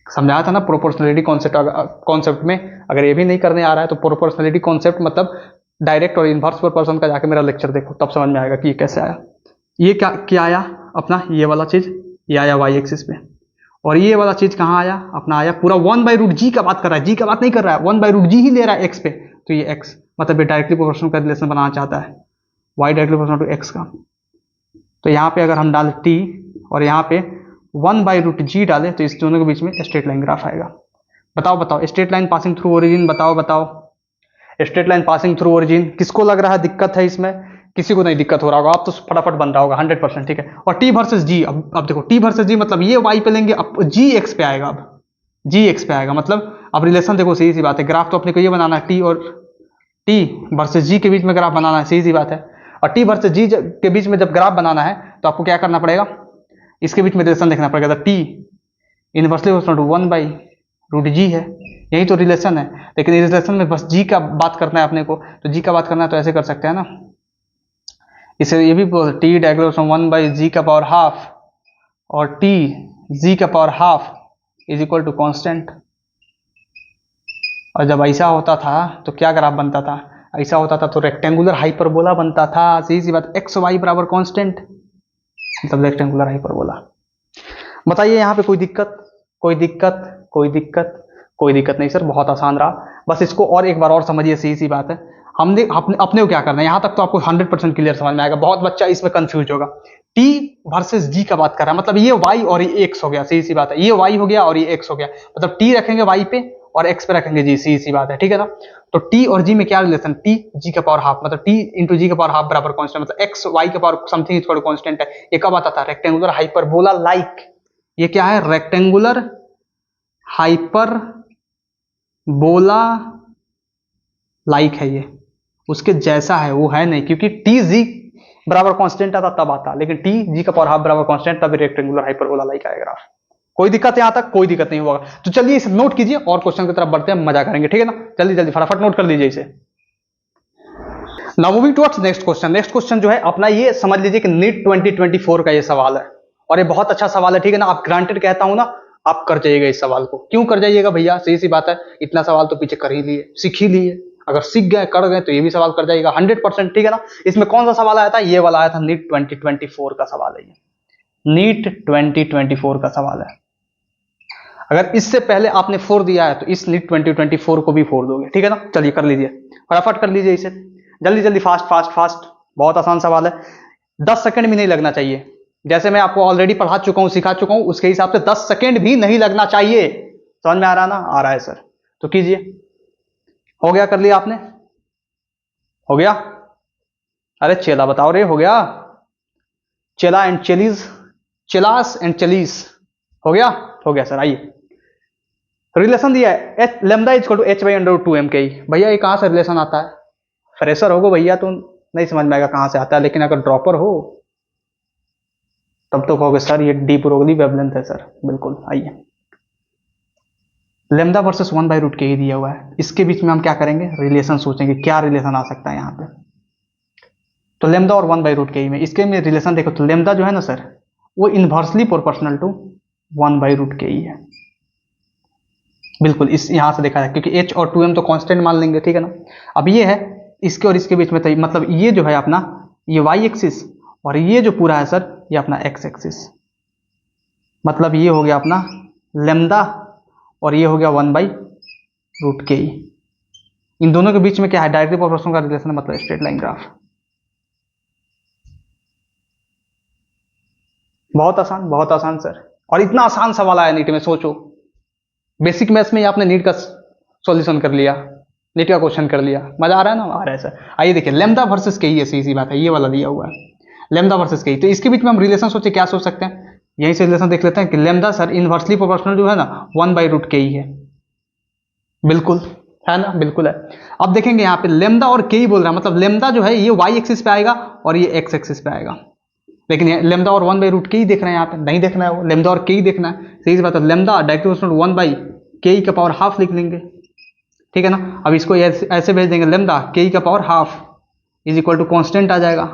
समझाया था ना प्रोपोर्शनलिटी कॉन्सेप्ट में। अगर ये भी नहीं करने आ रहा है तो प्रोपोर्शनलिटी कॉन्सेप्ट मतलब डायरेक्ट और इनवर्स प्रोपोर्शन का जाके मेरा लेक्चर देखो, तब समझ में आएगा कि ये कैसे आया। ये क्या आया अपना? ये वाला चीज ये आया वाई एक्सिस पे, और ये वाला चीज कहाँ आया अपना? आया पूरा 1/√g का बात कर रहा है, जी का बात नहीं कर रहा है, 1/√g ही ले रहा है एक्स पे, तो ये एक्स मतलब ये डायरेक्टली प्रोपोर्शनल का रिलेशन बनाना चाहता है, y directly proportional to x का। तो यहाँ पे अगर हम डालें टी और यहाँ पे 1/√g डाले, तो इस दोनों के बीच में स्ट्रेट लाइन ग्राफ आएगा। बताओ बताओ, straight line passing through origin, बताओ बताओ, straight line passing through origin किसको लग रहा है दिक्कत है इसमें? किसी को नहीं दिक्कत हो रहा होगा, अब तो फटाफट बन रहा होगा 100%, ठीक है। और टी वर्सेस जी, अब देखो टी वर्सेस जी मतलब ये वाई पे लेंगे, अब जी एक्स पे आएगा, अब जी एक्स पे आएगा, मतलब अब रिलेशन देखो, सीधी सी बात है, ग्राफ तो अपने को ये बनाना है, टी और टी वर्सेस जी के बीच में ग्राफ बनाना है, सीधी सी बात है। और टी वर्सेस जी के बीच में जब ग्राफ बनाना है तो आपको क्या करना पड़ेगा? इसके बीच में रिलेशन देखना पड़ेगा, T inversely proportional to 1/√g है, यही तो रिलेशन है। लेकिन इस रिलेशन में बस जी का बात करना है अपने को, तो जी का बात करना है तो ऐसे कर सकते हैं ना, इसे ये भी टी डायगोनल 1/g का पावर हाफ और टी जी का power half is equal to constant. और जब ऐसा होता था तो क्या ग्राफ बनता था? ऐसा होता था तो रेक्टेंगुलर हाइपरबोला बनता था, सीधी सी बात, एक्स वाई बराबर कॉन्स्टेंट, मतलब रेक्टेंगुलर हाइपरबोला। बताइए यहाँ पे कोई दिक्कत? कोई दिक्कत? कोई दिक्कत? कोई दिक्कत नहीं सर, बहुत आसान रहा। बस इसको और एक बार और समझिए, सीधी सी बात है। हमने अपने को क्या करना है, यहाँ तक तो आपको 100% क्लियर समझ में आएगा, बहुत बच्चा इसमें कंफ्यूज होगा। टी वर्सेस जी का बात कर रहा है, मतलब ये वाई और ये एक्स हो गया, सीधी सी बात है, ये वाई हो गया और ये एक्स हो गया, मतलब टी रखेंगे वाई पे और एक्स पे रखेंगे जी, सीधी सी बात है, ठीक है ना। तो टी और जी में क्या रिलेशन? टी जी का पावर हाफ, मतलब टी इंटू जी का पावर हाफ बराबर कॉन्स्टेंट, मतलब एक्स वाई का power something equal to constant है। ये कब आता था? Rectangular hyperbola like. ये क्या है? रेक्टेंगुलर हाइपरबोला लाइक है, ये उसके जैसा है, वो है नहीं, क्योंकि टी जी बराबर कांस्टेंट आता तब आता, लेकिन टी जी का पावर हाफ बराबर कांस्टेंट तब रेक्टेंगुलर हाइपरबोला लाइक आएगा ग्राफ। कोई दिक्कत यहां तक? कोई दिक्कत नहीं होगा। तो चलिए इसे नोट कीजिए और क्वेश्चन की तरफ बढ़ते हैं, मजा करेंगे, ठीक है ना। जल्दी जल्दी फटाफट नोट कर लीजिए इसे। Now moving towards next question. Next question जो है अपना, ये समझ लीजिए कि नीट 2024 का ये सवाल है, और ये बहुत अच्छा सवाल है, ठीक है ना। आप ग्रांटेड कहता हूं ना, आप कर जाइएगा इस सवाल को। क्यों कर जाइएगा भैया? सही सी बात है, इतना सवाल तो पीछे कर ही लिए, सीख ही लिए, अगर सीख गए कर गए तो ये भी सवाल कर जाइएगा 100%, ठीक है ना। इसमें कौन सा सवाल आया था? ये वाला आया था, नीट 2024 का सवाल है, ये नीट 2024 का सवाल है। अगर इससे पहले आपने 4 दिया है तो इस नीट 2024 को भी 4 दोगे, ठीक है ना। चलिए कर लीजिए, फटाफट कर लीजिए इसे, जल्दी जल्दी, फास्ट फास्ट फास्ट। बहुत आसान सवाल है, 10 सेकंड भी नहीं लगना चाहिए। जैसे मैं आपको ऑलरेडी पढ़ा चुका हूं, सिखा चुका हूं, उसके हिसाब से 10 सेकंड भी नहीं लगना चाहिए। समझ में आ रहा ना? आ रहा है सर, तो कीजिए। हो गया? कर लिया आपने? हो गया? अरे चेला बताओ रे, हो गया? चेला एंड चेलीज, चेलास एंड चेलीस, हो गया? हो गया सर। आइए, रिलेशन दिया है h lambda is equal to h/√2m के। भैया ये कहां से रिलेशन आता है? फ्रेशर होगो भैया तो नहीं समझ में आएगा कहां से आता है, लेकिन अगर ड्रॉपर हो तब तो कहोगे सर ये डी ब्रोगली वेवलेंथ है सर। बिल्कुल, आइए, लेमडा वर्सेस 1/√k ही दिया हुआ है, इसके बीच में हम क्या करेंगे? रिलेशन सोचेंगे, क्या रिलेशन आ सकता है यहाँ पे। तो लेमडा और 1/√k में, इसके में रिलेशन देखो, तो लेमडा जो है ना सर, वो इनवर्सली प्रोपोर्शनल टू 1/√k ही है। बिल्कुल, इस यहां से देखा है, क्योंकि h और 2m तो कांस्टेंट मान लेंगे, ठीक है ना। अब ये है इसके और इसके बीच में, तो मतलब ये जो है अपना, ये y एक्सिस, और ये जो पूरा है सर, ये अपना x एक्सिस, मतलब ये हो गया अपना लेमडा और ये हो गया 1/√k। इन दोनों के बीच में क्या है? डायरेक्टली प्रोपोर्शनल का रिलेशन, मतलब स्ट्रेट लाइन ग्राफ। बहुत आसान सर, और इतना आसान सवाल आया नीट में, सोचो। बेसिक मैथ्स में आपने नीट का सॉल्यूशन कर लिया, नीट का क्वेश्चन कर लिया, मजा आ रहा है ना? आ रहा है सर। आइए देखिए, लेमडा वर्सेस के ही है, सीधी बात है, ये वाला दिया हुआ है लेमडा वर्सेस के ही। तो इसके बीच में हम रिलेशन सोचे, क्या सोच सकते हैं? यही से रिलेशन देख लेते हैं कि लेमदा सर इनवर्सली प्रोपोर्शनल जो है ना 1/√k ही है। बिल्कुल है ना, बिल्कुल है। अब देखेंगे यहाँ पे लेमदा और के ही बोल रहा है, मतलब लेमदा जो है ये वाई एक्सिस पे आएगा और ये एक्स एक्सिस पे आएगा, लेकिन लेमदा और 1/√k ही देख रहे हैं यहाँ पे, नहीं देखना है वो, लेमदा और के ही देखना है। सही बात है, लेमदा डायरेक्टली 1/k² लिख लेंगे, ठीक है ना। अब इसको ऐसे भेज देंगे, lambda k² is equal to constant आ जाएगा।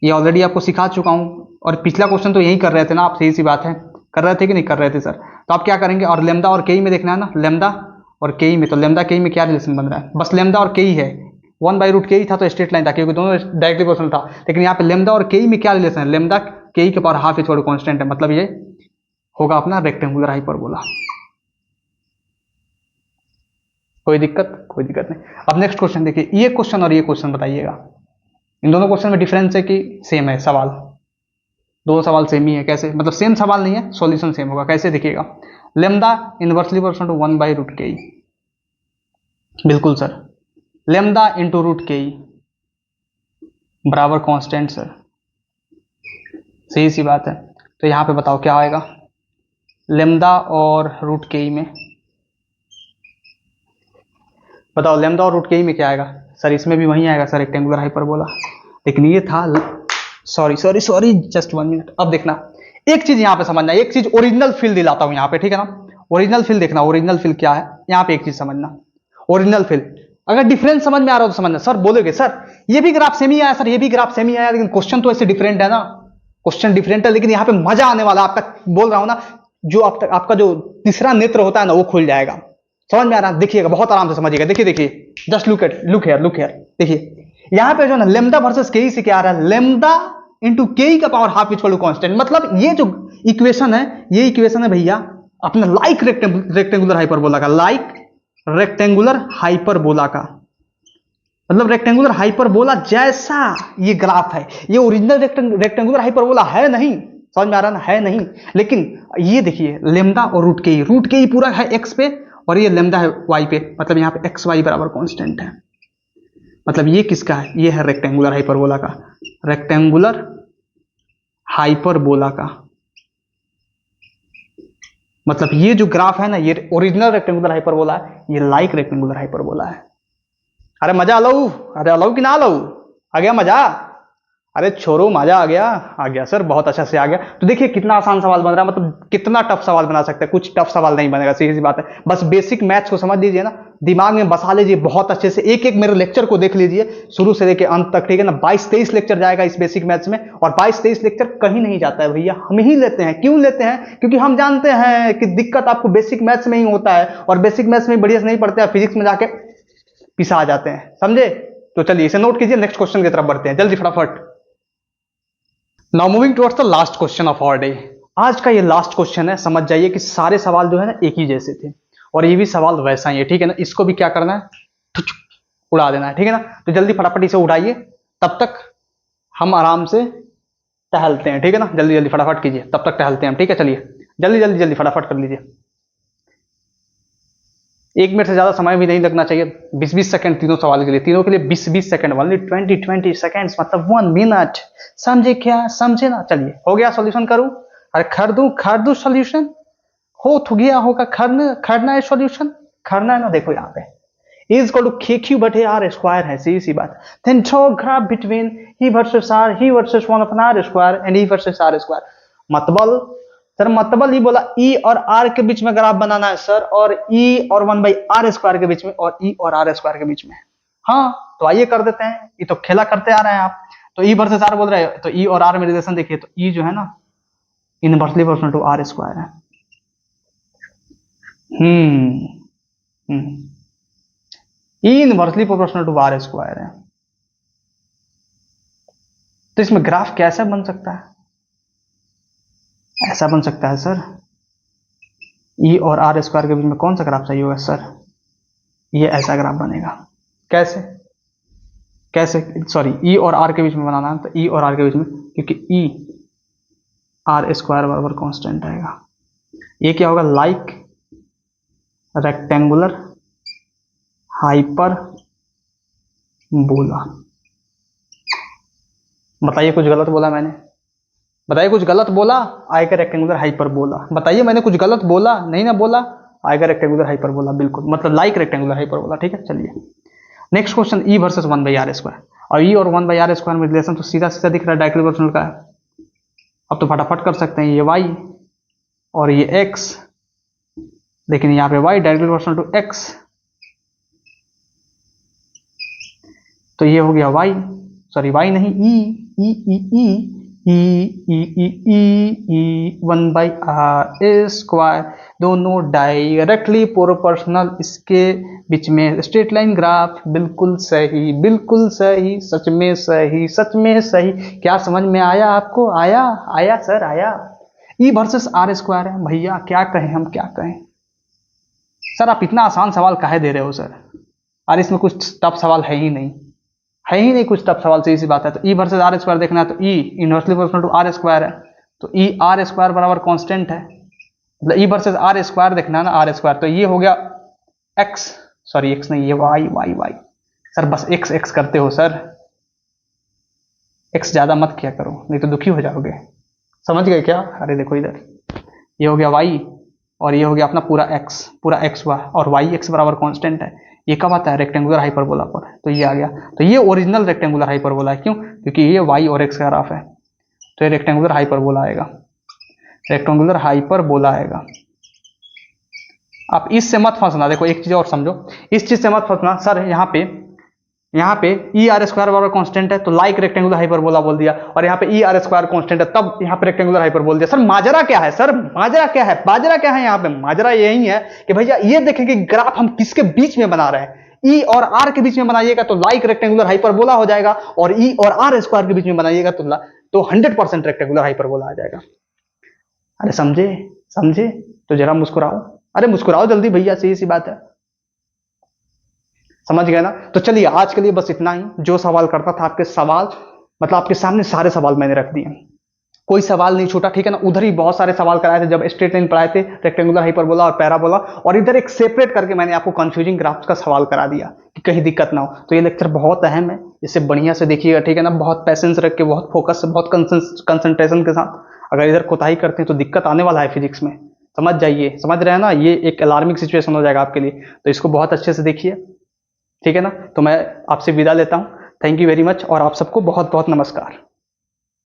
ये ऑलरेडी आपको सिखा चुका हूँ, और पिछला क्वेश्चन तो यही कर रहे थे ना आप, सही सी बात है, कर रहे थे कि नहीं कर रहे थे सर। तो आप क्या करेंगे, और लेमदा और के में देखना है ना, लेमदा और के में, तो लेमदा के में क्या रिलेशन बन रहा है, बस लेमदा और के है, 1/√k ही था तो स्ट्रेट लाइन था, क्योंकि दोनों डायरेक्टली प्रोपोर्शनल था। लेकिन यहाँ पे लेमदा और के में क्या रिलेशन है, लेमदा k² इज कॉन्स्टेंट है, मतलब ये होगा अपना रेक्टेंगुलर हाइपरबोला। कोई दिक्कत, कोई दिक्कत नहीं। अब नेक्स्ट क्वेश्चन देखिए, ये क्वेश्चन और ये क्वेश्चन बताइएगा, इन दोनों क्वेश्चन में डिफरेंस है कि सेम है सवाल, दोनों सवाल सेम ही है। कैसे, मतलब सेम सवाल नहीं है, सॉल्यूशन सेम होगा। कैसे देखिएगा, lambda inversely proportional to 1/√k, बिल्कुल सर, लेमदा इंटू √k बराबर कांस्टेंट सर, सही सी बात है। तो यहाँ पे बताओ क्या आएगा, लेमदा और √k में, बताओ लेमदा और √k में क्या आएगा सर, इसमें भी वही आएगा सर, रेक्टेंगुलर हाइपरबोला। लेकिन ये था, सॉरी जस्ट 1 मिनट। अब देखना एक चीज यहाँ पे समझना, एक चीज ओरिजिनल फील दिलाता हूँ यहाँ पे, ठीक है ना। ओरिजिनल फील देखना, ओरिजिनल फील क्या है यहाँ पे, एक चीज समझना, ओरिजिनल फील। अगर डिफरेंस समझ में आ रहा हो तो समझना। सर बोलोगे सर ये भी ग्राफ सेम ही आया, सर ये भी ग्राफ सेम ही आया, लेकिन क्वेश्चन तो ऐसे डिफरेंट है ना, क्वेश्चन डिफरेंट है, लेकिन यहाँ पे मजा आने वाला आपका, बोल रहा हूँ ना, जो आपका जो तीसरा नेत्र होता है ना वो खुल जाएगा। समझ में आ रहा है, देखिएगा बहुत आराम से समझिएगा। देखिए जस्ट लुक हियर, देखिए यहाँ पे जो ना लेमदा वर्सेस के से क्या आ रहा है, लेमदा इंटू के का power half equal to constant. मतलब ये जो इक्वेशन है, ये इक्वेशन है भैया अपने लाइक रेक्टेंगुलर हाइपरबोला का, लाइक रेक्टेंगुलर हाइपरबोला का, मतलब रेक्टेंगुलर हाइपरबोला जैसा ये ग्राफ है। ये ओरिजिनल रेक्टेंगुलर हाइपरबोला है नहीं, समझ में आ रहा ना, है नहीं। लेकिन ये देखिए लेमदा और √k पूरा है एक्स पे, और ये लेमदा है वाई पे, मतलब यहाँ पे एक्स वाई बराबर कांस्टेंट है। मतलब ये किसका है, ये है रेक्टेंगुलर हाइपरबोला का, रेक्टेंगुलर हाइपरबोला का। मतलब ये जो ग्राफ है ना, ये ओरिजिनल रेक्टेंगुलर हाइपरबोला है, ये लाइक रेक्टेंगुलर हाइपरबोला है। अरे मजा अलाऊ, अरे अलाऊ कि ना अलाऊ, आ गया मजा, अरे छोरो मजा आ गया सर, बहुत अच्छा से आ गया। तो देखिए कितना आसान सवाल बन रहा है, मतलब कितना टफ सवाल बना सकते हैं, कुछ टफ सवाल नहीं बनेगा, सीधी सी बात है। बस बेसिक मैथ्स को समझ लीजिए ना, दिमाग में बसा लीजिए बहुत अच्छे से, एक एक मेरे लेक्चर को देख लीजिए शुरू से लेकर अंत तक, ठीक है ना। 22-23 लेक्चर जाएगा इस बेसिक मैथ्स में, और 22-23 लेक्चर कहीं नहीं जाता है भैया, हम ही लेते हैं। क्यों लेते हैं, क्योंकि हम जानते हैं कि दिक्कत आपको बेसिक मैथ्स में ही होता है, और बेसिक मैथ्स में बढ़िया से नहीं पढ़ते हैं, फिजिक्स में जाके पिसा आ जाते हैं, समझे। तो चलिए इसे नोट कीजिए, नेक्स्ट क्वेश्चन की तरफ बढ़ते हैं जल्दी फटाफट। Now moving towards the last question of our day. आज का ये लास्ट क्वेश्चन है, समझ जाइए कि सारे सवाल जो है ना एक ही जैसे थे, और ये भी सवाल वैसा ही है, ठीक है ना। इसको भी क्या करना है, उड़ा देना है, ठीक है ना। तो जल्दी फटाफट इसे उड़ाइए, तब तक हम आराम से टहलते हैं, ठीक है ना। जल्दी जल्दी फटाफट कीजिए, तब तक टहलते हैं हम, ठीक है। चलिए जल्दी जल्दी जल्दी फटाफट कर लीजिए, 1 मिनट से ज्यादा समय भी नहीं लगना चाहिए, 20-20 सेकंड तीनों सवाल के लिए, तीनों के लिए 20-20 सेकंड, ओनली 20-20 सेकंड्स, मतलब 1 मिनट, समझे क्या, समझे ना। चलिए हो गया सॉल्यूशन करूं, अरे खर दूं सॉल्यूशन, हो तो गया होगा, खरना है सॉल्यूशन, खरना है ना। देखो यहाँ पे इज इक्वल टू k³ है, सीधी सी बात। देन ड्रॉ ग्राफ बिटवीन ही वर्सेस आर, ही वर्सेस 1/r² एंड ही वर्सेस r²। मतलब सर, मतलब ही बोला ई और आर के बीच में ग्राफ बनाना है सर, और ई और 1/r² के बीच में, और ई और r² के बीच में। हाँ तो आइए कर देते हैं, ये तो खेला करते आ रहे हैं आप। तो ई वर्सेस आर बोल रहे हैं, तो ई और आर में रिलेशन देखिए, तो ई जो है ना इनवर्सली प्रोपोर्शनल टू r² है। ई इनवर्सली प्रोपोर्शनल टू r² है। तो इसमें ग्राफ कैसा बन सकता है, ऐसा बन सकता है सर, ई और r² के बीच में कौन सा ग्राफ सही होगा सर, ये ऐसा ग्राफ बनेगा। कैसे कैसे, सॉरी ई और आर के बीच में बनाना है, तो ई और आर के बीच में, क्योंकि ई r² बराबर कांस्टेंट आएगा। ये क्या होगा, लाइक रेक्टेंगुलर हाइपर बोला। बताइए कुछ गलत बोला मैंने, बताइए कुछ गलत बोला, आएगा रेक्टेंगुलर हाइपरबोला। बताइए मैंने कुछ गलत बोला? नहीं ना बोला, आएगा रेक्टेंगुलर हाइपरबोला, बिल्कुल मतलब लाइक रेक्टेंगुलर हाइपरबोला। ठीक है, चलिए नेक्स्ट क्वेश्चन, ई वर्सेस 1/r²। और ई और 1/r² में रिलेशन तो सीधा सीधा दिख रहा है, डायरेक्टली प्रोपोर्शनल का है। अब तो फटाफट कर सकते हैं, ये y और ये x, लेकिन यहाँ पे y directly proportional to x, तो ये हो गया y, सॉरी y नहीं, ई 1/r², दोनों डायरेक्टली प्रोपोर्शनल, इसके बीच में स्ट्रेट लाइन ग्राफ, बिल्कुल सही, बिल्कुल सही, सच में सही, सच में सही। क्या समझ में आया आपको? आया आया सर, आया। ई वर्सेस r² है भैया, क्या कहें हम, क्या कहें सर? आप इतना आसान सवाल काहे दे रहे हो सर? और इसमें कुछ टफ सवाल है ही नहीं, है ही नहीं कुछ टफ सवाल, सीधी सी बात है। तो ई वर्सेस r² देखना है तो ई इनवर्सली प्रोपोर्शनल टू r² है, तो ई r² बराबर कांस्टेंट है, मतलब ई वर्सेस r² देखना है ना, r², तो ये हो गया x, सॉरी x नहीं, ये y सर, बस x करते हो सर, x ज्यादा मत किया करो, नहीं तो दुखी हो जाओगे। समझ गए क्या? अरे देखो इधर, ये हो गया y और ये हो गया अपना पूरा x हुआ, और y x बराबर कांस्टेंट है। ये कब आता है? रेक्टेंगुलर हाइपरबोला पर, तो ये आ गया। तो ये ओरिजिनल रेक्टेंगुलर हाइपरबोला है, क्यों? क्योंकि ये y और x का ग्राफ है, तो ये रेक्टेंगुलर हाइपरबोला आएगा, रेक्टेंगुलर हाइपरबोला आएगा। आप इससे मत फंसना, देखो एक चीज और समझो, इस चीज से मत फंसना सर, यहाँ पे ई r² बराबर कांस्टेंट है तो लाइक रेक्टेंगुलर हाइपरबोला बोल दिया, और यहाँ पे ई r² कांस्टेंट है तब यहाँ पे रेक्टेंगुलर हाइपर बोल दिया। सर माजरा क्या है सर? माजरा क्या है? बाजरा क्या है यहाँ पे? माजरा यही है कि भैया ये देखें कि ग्राफ हम किसके बीच में बना रहे हैं। ई और आर के बीच में बनाइएगा तो लाइक रेक्टेंगुलर हाइपरबोला हो जाएगा, और ई और r² के बीच में बनाइएगा तो 100% रेक्टेंगुलर हाइपरबोला आ जाएगा। अरे समझे? समझे तो जरा मुस्कुराओ, अरे मुस्कुराओ जल्दी भैया, सीधी सी बात है, समझ गए ना? तो चलिए आज के लिए बस इतना ही। जो सवाल करता था आपके सवाल, मतलब आपके सामने सारे सवाल मैंने रख दिए, कोई सवाल नहीं छूटा, ठीक है ना? उधर ही बहुत सारे सवाल कराए थे जब स्ट्रेट लाइन पढ़ाए थे, रेक्टेंगुलर हाइपरबोला और पैराबोला, और इधर एक सेपरेट करके मैंने आपको कंफ्यूजिंग ग्राफ्स का सवाल करा दिया कि कहीं दिक्कत ना हो। तो ये लेक्चर बहुत अहम है, इसे बढ़िया से देखिएगा, ठीक है ना? बहुत पैसेंस रख के, बहुत फोकस से, बहुत कंसंट्रेशन के साथ। अगर इधर कोताही करते हैं तो दिक्कत आने वाला है फिजिक्स में, समझ जाइए, समझ रहे हैं ना? ये एक अलार्मिंग सिचुएशन हो जाएगा आपके लिए, तो इसको बहुत अच्छे से देखिए, ठीक है ना? तो मैं आपसे विदा लेता हूं, थैंक यू वेरी मच, और आप सबको बहुत बहुत नमस्कार।